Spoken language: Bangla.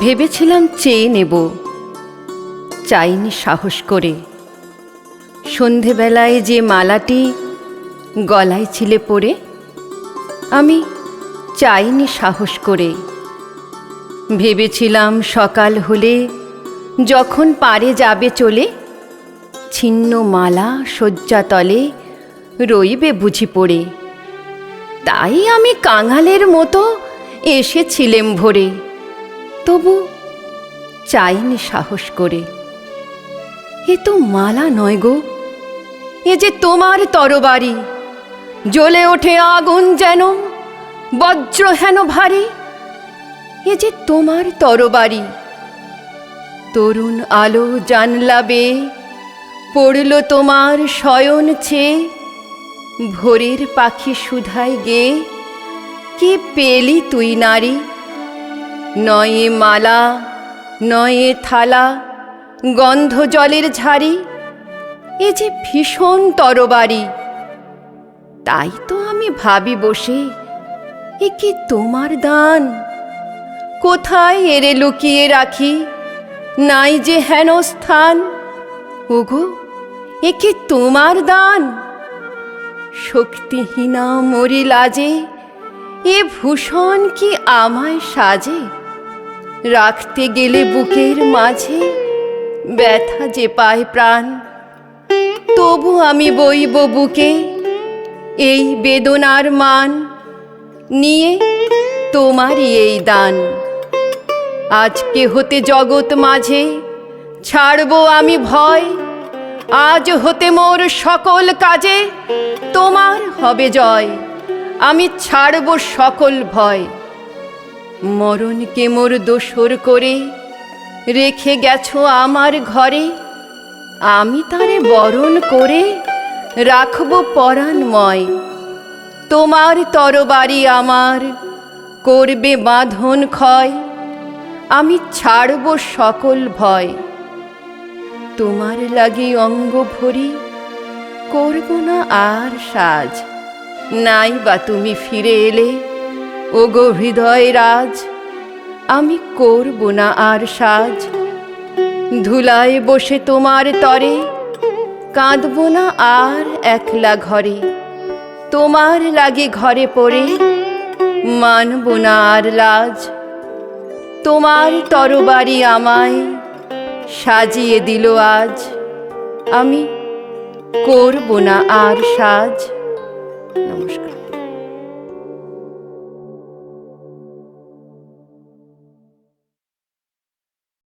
ভেবেছিলাম চেয়ে নেব, চাইনি সাহস করে। সন্ধেবেলায় যে মালাটি গলায় ছিলে পড়ে, আমি চাইনি সাহস করে। ভেবেছিলাম সকাল হলে যখন পারে যাবে চলে, ছিন্ন মালা শয্যাতলে রইবে বুঝি পড়ে। তাই আমি কাঙালের মতো এসেছিলেম ভোরে, তবু চাইনি সাহস করে। এ তো মালা নয় গো, এ যে তোমার তরবারি, জ্বলে ওঠে আগুন যেন বজ্র হেন ভারী। এ যে তোমার তরবারি। তরুণ আলো জানলা বেয়ে পড়ল তোমার শয়ন চেয়ে, ভোরের পাখি সুধায় গে কি পেলি তুই নারী। নয়ে মালা নয়ে থালা গন্ধ জলের ঝাড়ি, এ যে ভীষণ তরবারি। তাই তো আমি ভাবি বসে, এ কি তোমার দান? কোথায় এরে লুকিয়ে রাখি, নাই যে হেন স্থান। ওগো, এ কি তোমার দান? শক্তিহীনা মরি লাজে, এ ভূষণ কি আমায় সাজে? রাখতে গেলে বুকের মাঝে ব্যথা যে পায় প্রাণ, তবু আমি বইব বুকে এই বেদনার মান, নিয়ে তোমারই এই দান। আজকে হতে জগৎ মাঝে ছাড়ব আমি ভয়, আজ হতে মোর সকল কাজে তোমার হবে জয়। আমি ছাড়ব সকল ভয়। মরণকে মোর দোসর করে রেখে গেছো আমার ঘরে, আমি তারে বরণ করে রাখব পরাণময়। তোমার তরবারি আমার করবে বাঁধন ক্ষয়, আমি ছাড়ব সকল ভয়। তোমার লাগি অঙ্গ ভরি করব না আর সাজ, নাই বা তুমি ফিরে এলে ওগো হৃদয় রাজ। আমি করব না আর সাজ, ধুলায় বসে তোমার তরে কাঁদব না আর একলা ঘরে। তোমার লাগি ঘরে পড়ে মানব না আর লাজ। তোমার তরবারি আমায় সাজিয়ে দিল আজ, আমি করব না আর সাজ। নমস্কার।